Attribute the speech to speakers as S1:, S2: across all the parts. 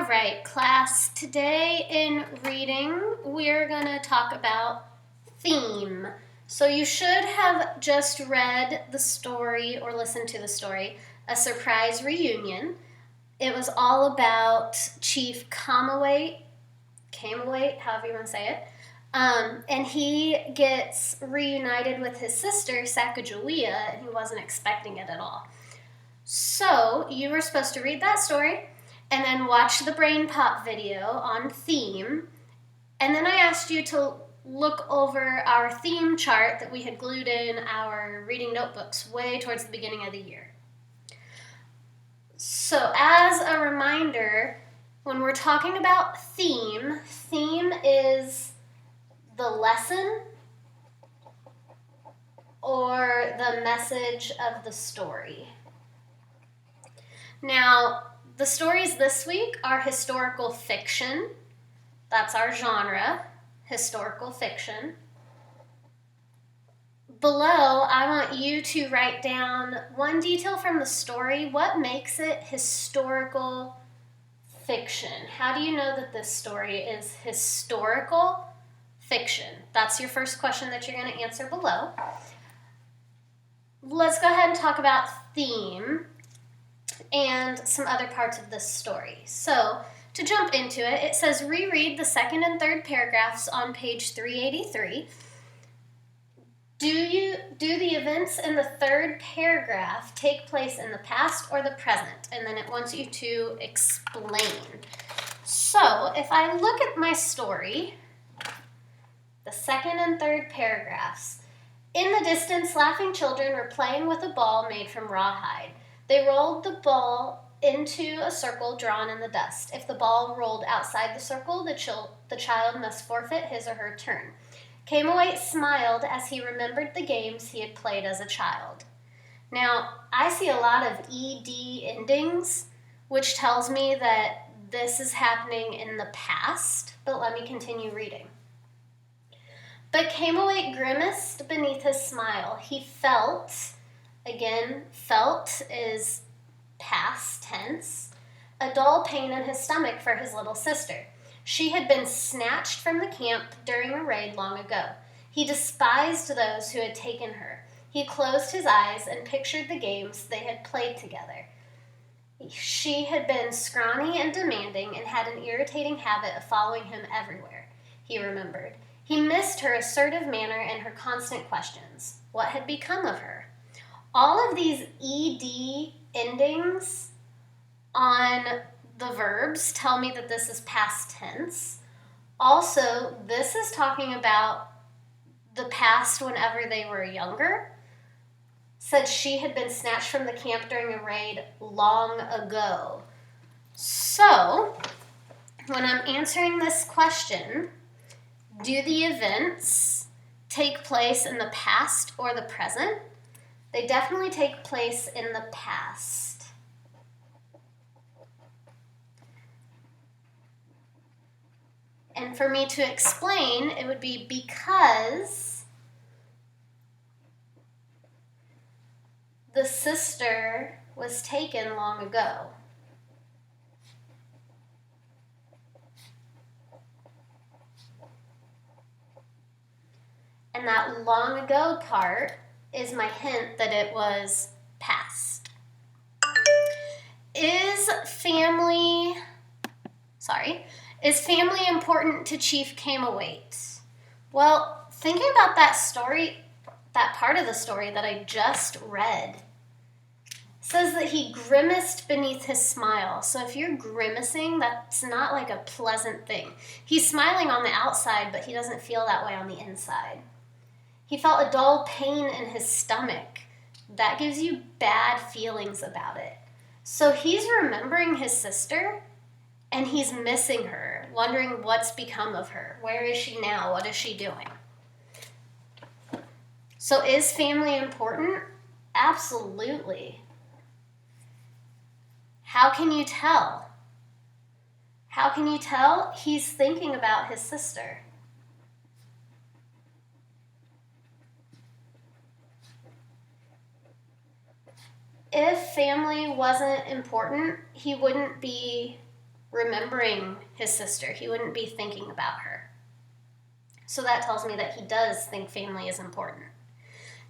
S1: right, class, today in reading, we're going to talk about theme. So you should have just read the story or listened to the story, A Surprise Reunion. It was all about Chief Camawait, however you want to say it, and he gets reunited with his sister, Sacagawea, and he wasn't expecting it at all. So you were supposed to read that story and then watch the Brain Pop video on theme. And then I asked you to look over our theme chart that we had glued in our reading notebooks way towards the beginning of the year. So as a reminder, when we're talking about theme is the lesson or the message of the story. Now, the stories this week are historical fiction. That's our genre, historical fiction. Below, I want you to write down one detail from the story. What makes it historical fiction? How do you know that this story is historical fiction? That's your first question that you're going to answer below. Let's go ahead and talk about theme and some other parts of this story. So, to jump into it, it says reread the second and third paragraphs on page 383. Do the events in the third paragraph take place in the past or the present? And then it wants you to explain. So, if I look at my story, the second and third paragraphs, in the distance, laughing children were playing with a ball made from rawhide. They rolled the ball into a circle drawn in the dust. If the ball rolled outside the circle, the child must forfeit his or her turn. Camawait smiled as he remembered the games he had played as a child. Now, I see a lot of ED endings, which tells me that this is happening in the past, but let me continue reading. But Camawait grimaced beneath his smile. He felt, again, felt is past tense, a dull pain in his stomach for his little sister. She had been snatched from the camp during a raid long ago. He despised those who had taken her. He closed his eyes and pictured the games they had played together. She had been scrawny and demanding and had an irritating habit of following him everywhere, he remembered. He missed her assertive manner and her constant questions. What had become of her? All of these ED endings on the verbs tell me that this is past tense. Also, this is talking about the past whenever they were younger. Said she had been snatched from the camp during a raid long ago. So, when I'm answering this question, do the events take place in the past or the present? They definitely take place in the past. And for me to explain, it would be because the sister was taken long ago. And that long ago part is my hint that it was past. Is family important to Chief Camawait? Well, thinking about that story, that part of the story that I just read, says that he grimaced beneath his smile. So if you're grimacing, that's not like a pleasant thing. He's smiling on the outside, but he doesn't feel that way on the inside. He felt a dull pain in his stomach. That gives you bad feelings about it. So he's remembering his sister, and he's missing her, wondering what's become of her. Where is she now? What is she doing? So is family important? Absolutely. How can you tell? How can you tell? He's thinking about his sister. If family wasn't important, he wouldn't be remembering his sister. He wouldn't be thinking about her. So that tells me that he does think family is important.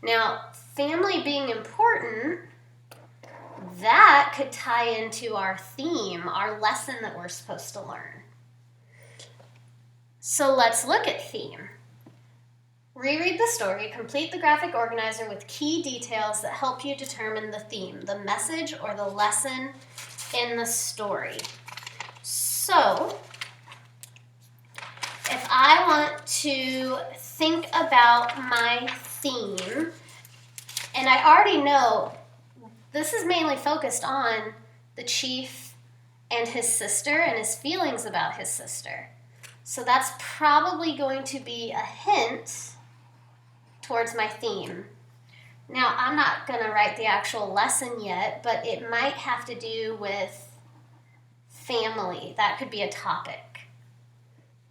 S1: Now, family being important, that could tie into our theme, our lesson that we're supposed to learn. So let's look at theme. Reread the story, complete the graphic organizer with key details that help you determine the theme, the message, or the lesson in the story. So, if I want to think about my theme, and I already know this is mainly focused on the chief and his sister and his feelings about his sister. So that's probably going to be a hint towards my theme. Now, I'm not going to write the actual lesson yet, but it might have to do with family. That could be a topic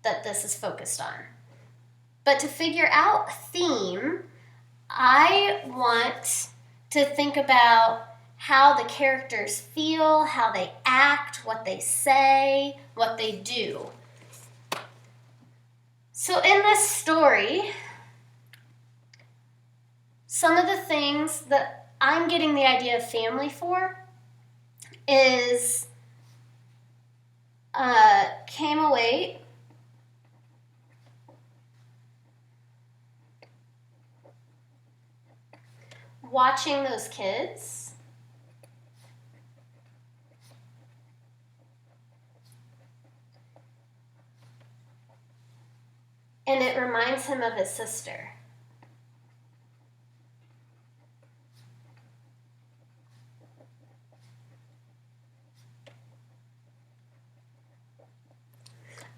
S1: that this is focused on. But to figure out theme, I want to think about how the characters feel, how they act, what they say, what they do. So in this story, some of the things that I'm getting the idea of family for is Camawait watching those kids, and it reminds him of his sister.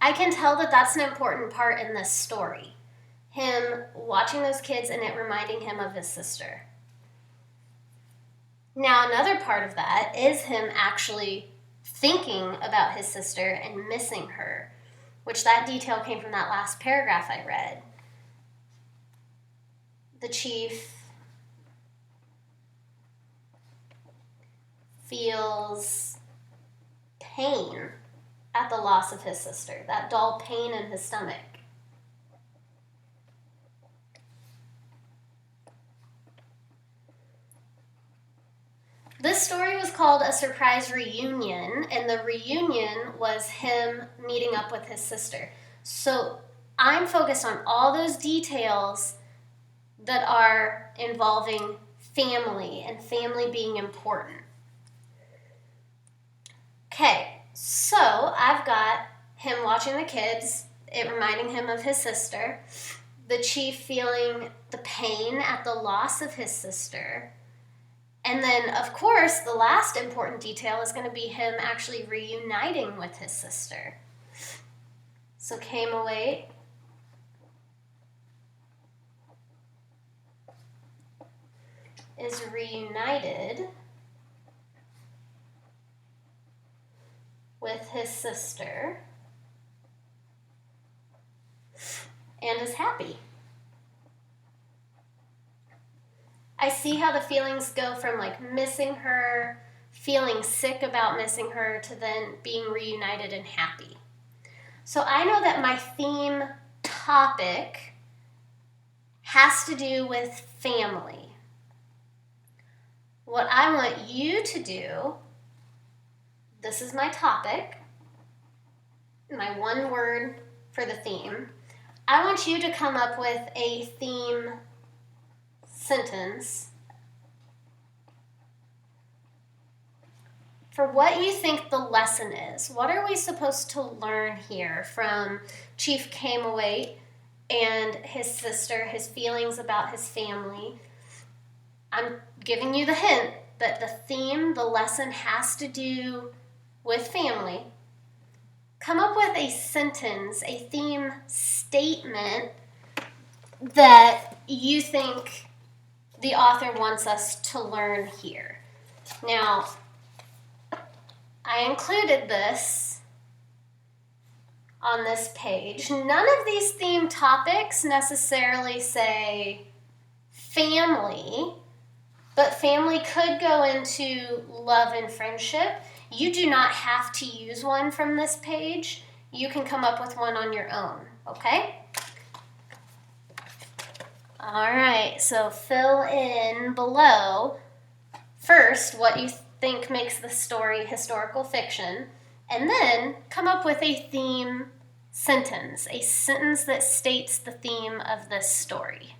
S1: I can tell that that's an important part in this story. Him watching those kids and it reminding him of his sister. Now, another part of that is him actually thinking about his sister and missing her, which that detail came from that last paragraph I read. The chief feels pain at the loss of his sister, that dull pain in his stomach. This story was called A Surprise Reunion, and the reunion was him meeting up with his sister. So I'm focused on all those details that are involving family and family being important. Okay, so I've got him watching the kids, it reminding him of his sister, the chief feeling the pain at the loss of his sister, and then, of course, the last important detail is going to be him actually reuniting with his sister. So Camawait is reunited with his sister and is happy. I see how the feelings go from like missing her, feeling sick about missing her, to then being reunited and happy. So I know that my theme topic has to do with family. What I want you to do, this is my topic, my one word for the theme. I want you to come up with a theme sentence for what you think the lesson is. What are we supposed to learn here from Chief Camawait and his sister, his feelings about his family? I'm giving you the hint that the theme, the lesson has to do with family. Come up with a sentence, a theme statement that you think the author wants us to learn here. Now, I included this on this page. None of these theme topics necessarily say family, but family could go into love and friendship. You do not have to use one from this page. You can come up with one on your own, okay? All right, so fill in below first what you think makes the story historical fiction, and then come up with a theme sentence, a sentence that states the theme of this story.